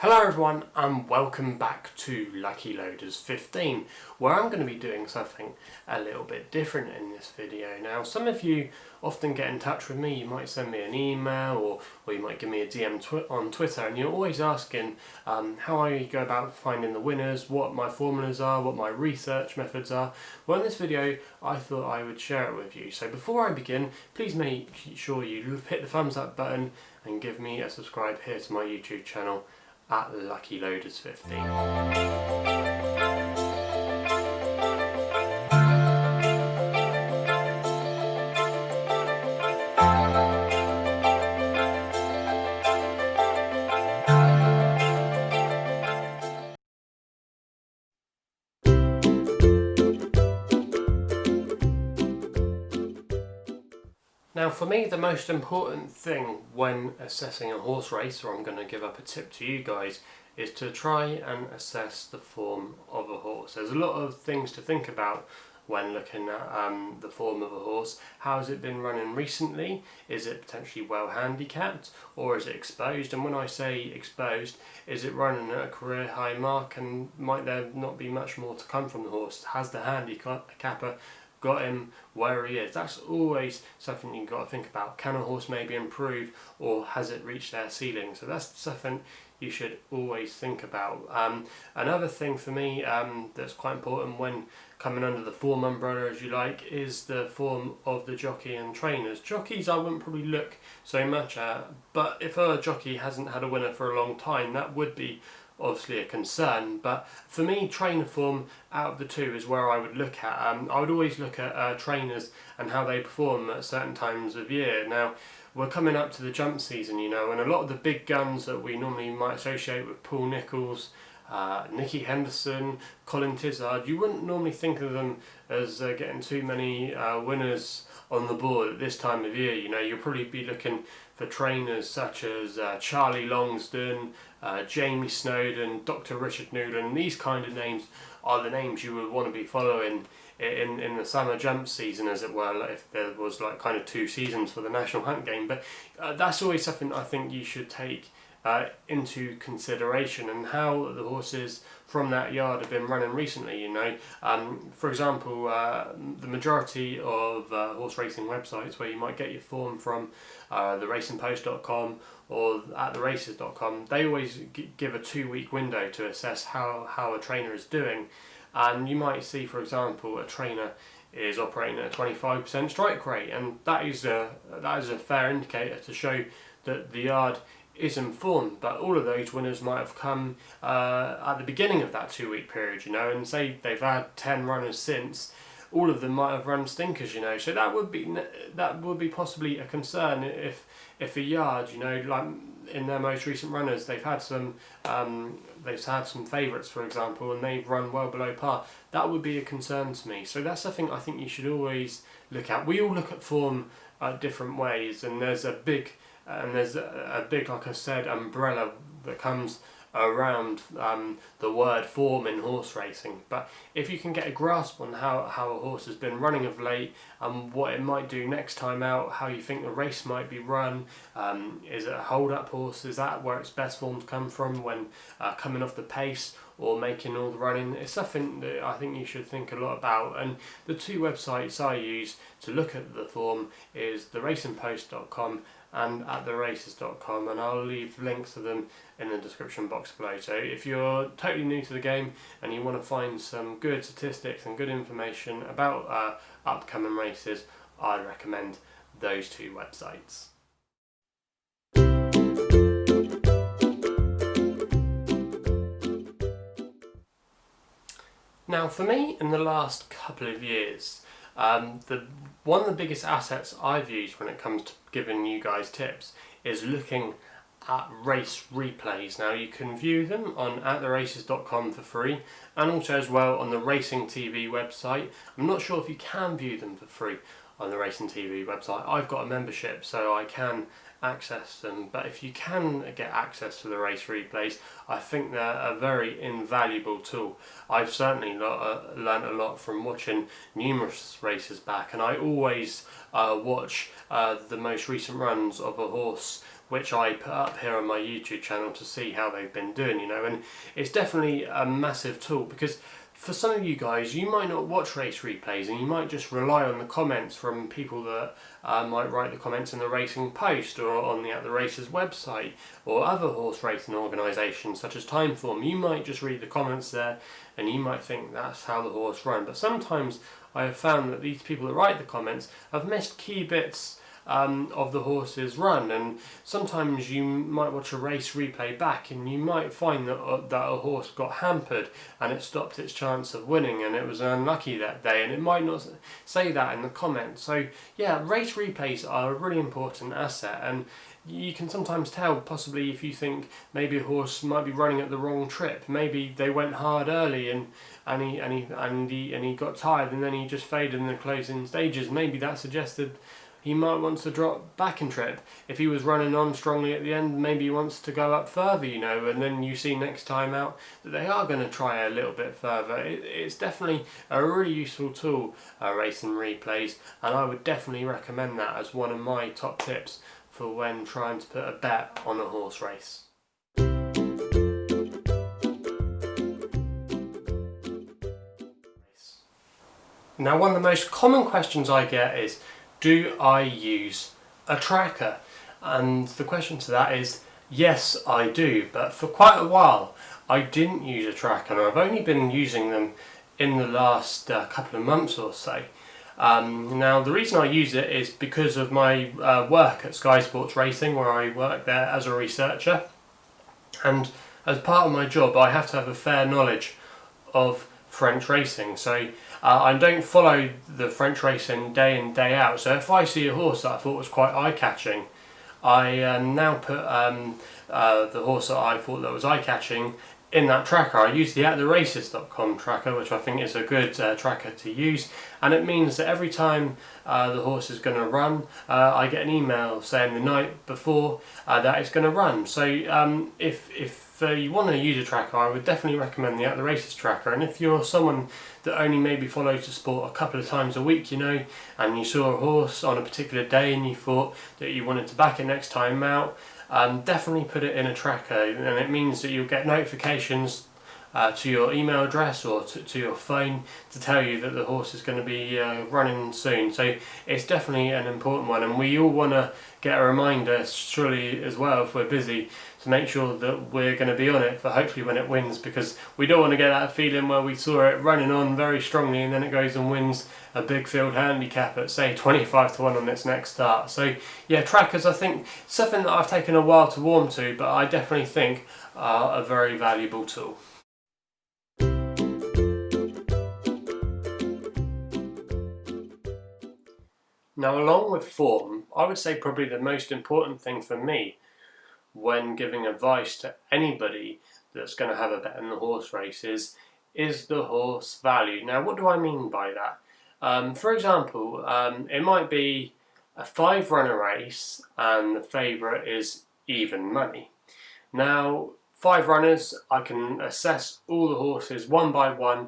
Hello everyone and welcome back to Lucky Loaders 15, where I'm going to be doing something a little bit different in this video. Now, some of you often get in touch with me. You might send me an email or you might give me a DM on Twitter, and you're always asking how I go about finding the winners, what my formulas are, what my research methods are. Well, in this video I thought I would share it with you. So before I begin, please make sure you hit the thumbs up button and give me a subscribe here to my YouTube channel at Lucky Loaders 15. Now, for me, the most important thing when assessing a horse race, or I'm going to give up a tip to you guys, is to try and assess the form of a horse. There's a lot of things to think about when looking at the form of a horse. How has it been running recently? Is it potentially well handicapped, or is it exposed? And when I say exposed, is it running at a career high mark, and might there not be much more to come from the horse? Has the handicapper got him where he is? That's always something you've got to think about. Can a horse maybe improve, or has it reached their ceiling? So that's something you should always think about. Another thing for me that's quite important when coming under the form umbrella, as you like, is the form of the jockey and trainers. Jockeys I wouldn't probably look so much at, but if a jockey hasn't had a winner for a long time, that would be obviously a concern. But for me, trainer form out of the two is where I would look at. I would always look at trainers and how they perform at certain times of year. Now, we're coming up to the jump season, you know, and a lot of the big guns that we normally might associate with Paul Nicholls, Nicky Henderson, Colin Tizard, you wouldn't normally think of them as getting too many winners on the board at this time of year. You know, you'll probably be looking for trainers such as Charlie Longsdon, Jamie Snowden, Dr. Richard Newland. These kind of names are the names you would want to be following in the summer jump season, as it were, if there was like kind of 2 seasons for the National Hunt Game. But that's always something I think you should take into consideration, and how the horses from that yard have been running recently. You know, for example, the majority of horse racing websites where you might get your form from, theracingpost.com or at theraces.com, they always give a 2-week window to assess how a trainer is doing. And you might see, for example, a trainer is operating at a 25% strike rate, and that is a fair indicator to show that the yard is informed. But all of those winners might have come at the beginning of that 2-week period, you know, and say they've had 10 runners since, all of them might have run stinkers, you know. So that would be possibly a concern if a yard, you know, like in their most recent runners, they've had some favourites, for example, and they've run well below par. That would be a concern to me. So that's something I think you should always look at. We all look at form different ways, and there's a big, like I said, umbrella that comes around the word form in horse racing. But if you can get a grasp on how a horse has been running of late and what it might do next time out, how you think the race might be run, is it a hold-up horse, is that where its best forms come from when coming off the pace or making all the running, it's something that I think you should think a lot about. And the 2 websites I use to look at the form is theracingpost.com and at theraces.com, and I'll leave links to them in the description box below. So if you're totally new to the game and you want to find some good statistics and good information about upcoming races, I'd recommend those 2 websites. Now, for me, in the last couple of years, one of the biggest assets I've used when it comes to giving you guys tips is looking at race replays. Now, you can view them on attheraces.com for free, and also as well on the Racing TV website. I'm not sure if you can view them for free on the Racing TV website. I've got a membership, so I can access them, but if you can get access to the race replays, I think they're a very invaluable tool. I've certainly learnt a lot from watching numerous races back, and I always watch the most recent runs of a horse which I put up here on my YouTube channel to see how they've been doing, you know, and it's definitely a massive tool, because for some of you guys, you might not watch race replays and you might just rely on the comments from people that might write the comments in the Racing Post or on the At The Races website or other horse racing organisations such as Timeform. You might just read the comments there and you might think that's how the horse run, but sometimes I have found that these people that write the comments have missed key bits of the horse's run, and sometimes you might watch a race replay back and you might find that that a horse got hampered and it stopped its chance of winning and it was unlucky that day, and it might not say that in the comments. So yeah, race replays are a really important asset, and you can sometimes tell possibly if you think maybe a horse might be running at the wrong trip. Maybe they went hard early and he got tired and then he just faded in the closing stages. Maybe that suggested he might want to drop back in trip. If he was running on strongly at the end, maybe he wants to go up further, you know, and then you see next time out that they are going to try a little bit further. It's definitely a really useful tool, racing replays, and I would definitely recommend that as one of my top tips for when trying to put a bet on a horse race. Now, one of the most common questions I get is, do I use a tracker? And the question to that is, yes, I do, but for quite a while I didn't use a tracker, and I've only been using them in the last couple of months or so. Now, the reason I use it is because of my work at Sky Sports Racing, where I work there as a researcher, and as part of my job I have to have a fair knowledge of French racing. So I don't follow the French racing day in, day out. So if I see a horse that I thought was quite eye-catching, I now put the horse that I thought that was eye-catching in that tracker. I use the attheraces.com tracker, which I think is a good tracker to use, and it means that every time the horse is going to run, I get an email saying the night before that it's going to run. So if you want to use a tracker, I would definitely recommend the At The Races tracker. And if you're someone that only maybe follows the sport a couple of times a week, you know, and you saw a horse on a particular day and you thought that you wanted to back it next time out, definitely put it in a tracker, and it means that you'll get notifications to your email address or to your phone to tell you that the horse is going to be running soon. So it's definitely an important one, and we all want to get a reminder surely as well, if we're busy, to make sure that we're going to be on it for hopefully when it wins, because we don't want to get that feeling where we saw it running on very strongly and then it goes and wins a big field handicap at say 25 to 1 on its next start. So yeah, trackers, I think something that I've taken a while to warm to, but I definitely think are a very valuable tool. Now, along with form, I would say probably the most important thing for me when giving advice to anybody that's going to have a bet in the horse races is the horse value. Now, what do I mean by that? For example, it might be a 5-runner race and the favourite is even money. Now, 5 runners, I can assess all the horses one by one,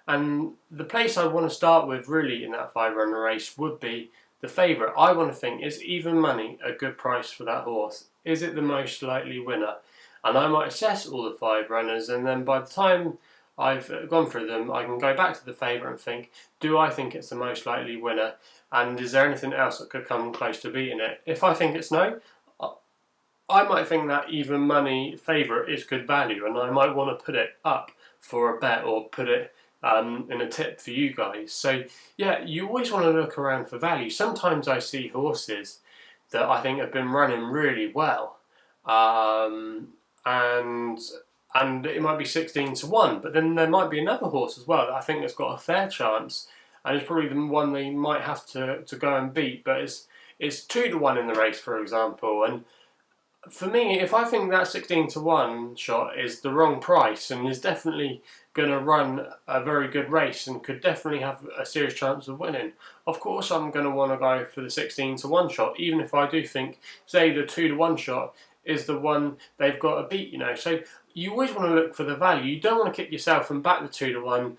and the place I want to start with really in that 5-runner race would be the favourite. I want to think, is even money a good price for that horse? Is it the most likely winner? And I might assess all the 5 runners, and then by the time I've gone through them, I can go back to the favourite and think, do I think it's the most likely winner? And is there anything else that could come close to beating it? If I think it's no, I might think that even money favourite is good value, and I might want to put it up for a bet or put it in a tip for you guys. So yeah, you always want to look around for value. Sometimes I see horses that I think have been running really well, and it might be 16 to 1, but then there might be another horse as well that I think has got a fair chance, and it's probably the one they might have to go and beat, but it's 2 to 1 in the race, for example. And for me, if I think that 16 to 1 shot is the wrong price and is definitely going to run a very good race and could definitely have a serious chance of winning, of course I'm going to want to go for the 16 to 1 shot, even if I do think, say, the 2 to 1 shot is the one they've got to beat, you know. So you always want to look for the value. You don't want to kick yourself and back the 2 to 1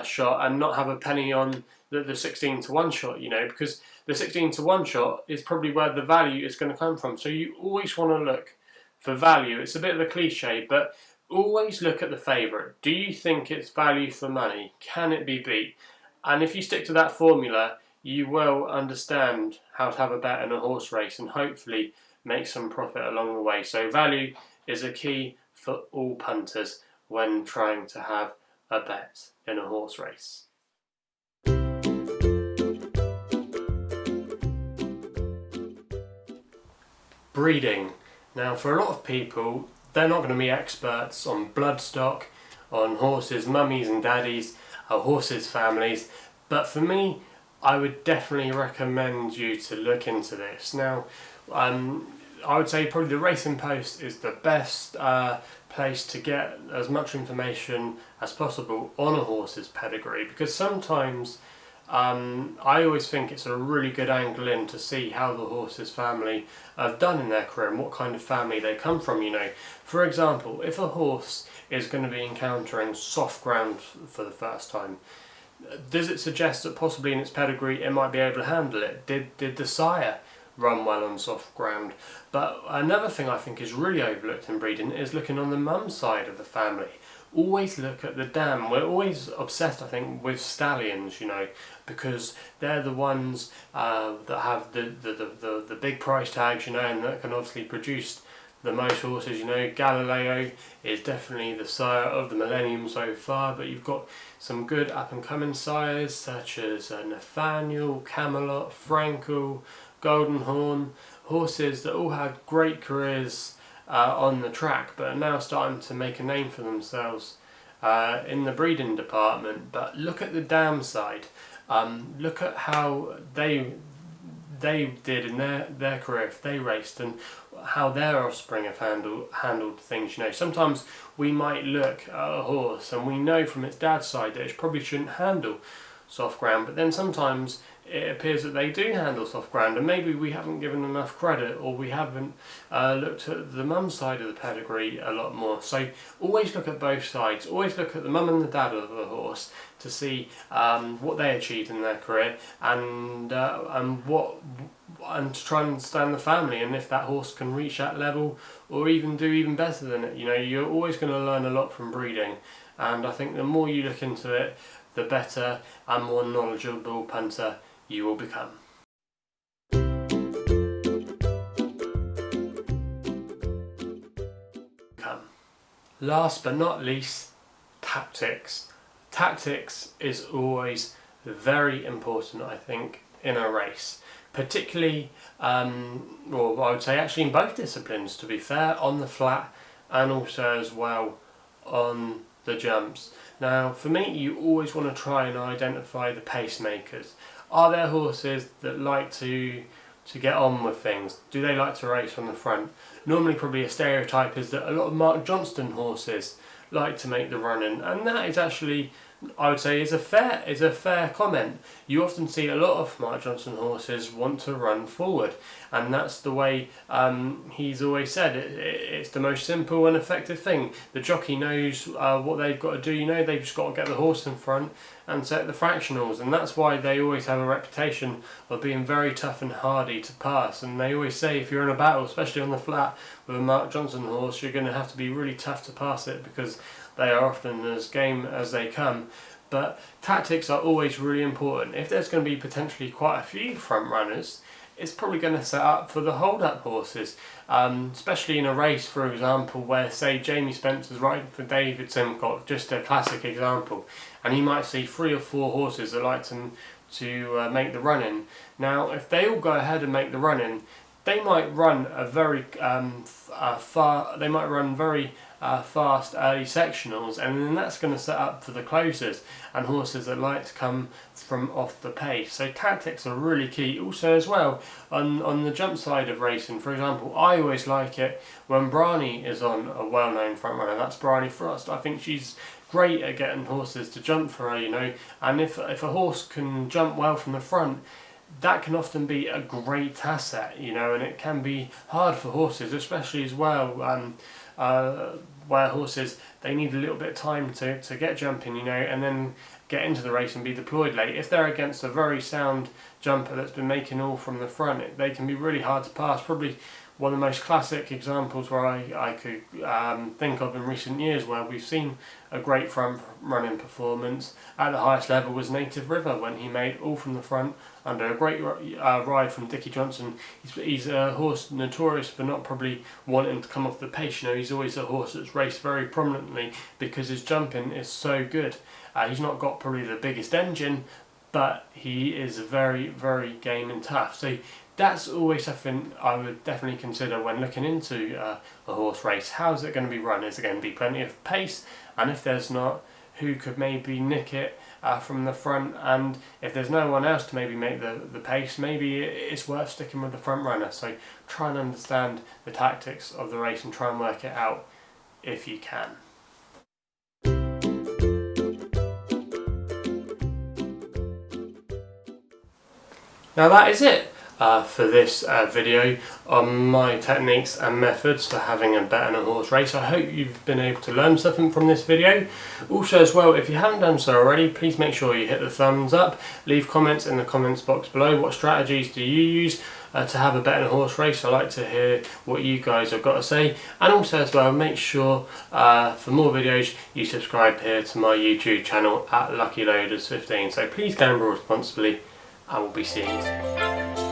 shot and not have a penny on the 16 to 1 shot, you know, because the 16 to 1 shot is probably where the value is going to come from. So you always want to look for value. It's a bit of a cliche, but always look at the favourite. Do you think it's value for money? Can it be beat? And if you stick to that formula, you will understand how to have a bet in a horse race and hopefully make some profit along the way. So value is a key for all punters when trying to have a bet in a horse race. Breeding. Now, for a lot of people, they're not going to be experts on bloodstock, on horses' mummies and daddies, horses' families, but for me, I would definitely recommend you to look into this. Now, I would say probably the Racing Post is the best place to get as much information as possible on a horse's pedigree, because sometimes I always think it's a really good angle in to see how the horse's family have done in their career and what kind of family they come from, you know. For example, if a horse is going to be encountering soft ground for the first time, does it suggest that possibly in its pedigree it might be able to handle it? Did the sire run well on soft ground? But another thing I think is really overlooked in breeding is looking on the mum side of the family. Always look at the dam. We're always obsessed, I think, with stallions, you know, because they're the ones that have the big price tags, you know, and that can obviously produce the most horses. You know, Galileo is definitely the sire of the millennium so far, but you've got some good up-and-coming sires such as Nathaniel, Camelot, Frankel, Golden Horn, horses that all had great careers on the track, but are now starting to make a name for themselves in the breeding department. But look at the dam side. Look at how they did in their career if they raced, and how their offspring have handled things. You know, sometimes we might look at a horse and we know from its dad's side that it probably shouldn't handle soft ground, but then sometimes it appears that they do handle soft ground, and maybe we haven't given enough credit, or we haven't looked at the mum side of the pedigree a lot more. So always look at both sides. Always look at the mum and the dad of the horse to see what they achieved in their career, and to try and understand the family, and if that horse can reach that level or even do even better than it. You know, you're always going to learn a lot from breeding, and I think the more you look into it, the better and more knowledgeable punter you will become. Last but not least, tactics. Tactics is always very important, I think, in a race. Particularly, well, I would say actually in both disciplines, to be fair, on the flat and also as well on the jumps. Now, for me, you always want to try and identify the pacemakers. Are there horses that like to get on with things? Do they like to race from the front? Normally, probably a stereotype is that a lot of Mark Johnston horses like to make the run in, and that is actually, I would say, is a fair comment. You often see a lot of Mark Johnston horses want to run forward, and that's the way he's always said it's the most simple and effective thing. The jockey knows what they've got to do. You know, they've just got to get the horse in front and set the fractionals, and that's why they always have a reputation of being very tough and hardy to pass. And they always say if you're in a battle, especially on the flat with a Mark Johnston horse, you're going to have to be really tough to pass it, because they are often as game as they come. But tactics are always really important. If there's going to be potentially quite a few front runners, it's probably going to set up for the hold-up horses, especially in a race, for example, where, say, Jamie Spencer's riding for David Simcock, just a classic example, and he might see 3 or 4 horses that like to make the run-in. Now, if they all go ahead and make the run-in, they might run a very fast early sectionals, and then that's going to set up for the closers and horses that like to come from off the pace. So tactics are really key. Also as well, on the jump side of racing, for example, I always like it when Bryony is on a well-known front runner. That's Bryony Frost. I think she's great at getting horses to jump for her, you know, and if a horse can jump well from the front, that can often be a great asset, you know, and it can be hard for horses, especially as well where horses they need a little bit of time to get jumping, you know, and then get into the race and be deployed late. If they're against a very sound jumper that's been making all from the front, they can be really hard to pass. Probably one of the most classic examples where I could think of in recent years where we've seen a great front running performance at the highest level was Native River, when he made all from the front under a great ride from Dickie Johnson. He's a horse notorious for not probably wanting to come off the pace. You know, he's always a horse that's raced very prominently because his jumping is so good. He's not got probably the biggest engine, but he is very, very game and tough. So that's always something I would definitely consider when looking into a horse race. How's it going to be run? Is there going to be plenty of pace? And if there's not, who could maybe nick it from the front? And if there's no one else to maybe make the pace, maybe it's worth sticking with the front runner. So try and understand the tactics of the race and try and work it out if you can. Now that is it for this video on my techniques and methods for having a bet on a horse race. I hope you've been able to learn something from this video. Also as well, if you haven't done so already, please make sure you hit the thumbs up, leave comments in the comments box below. What strategies do you use to have a bet on a horse race? I like to hear what you guys have got to say. And also as well, make sure for more videos you subscribe here to my YouTube channel at Lucky Loaders 15. So please gamble responsibly. I will be seeing you soon.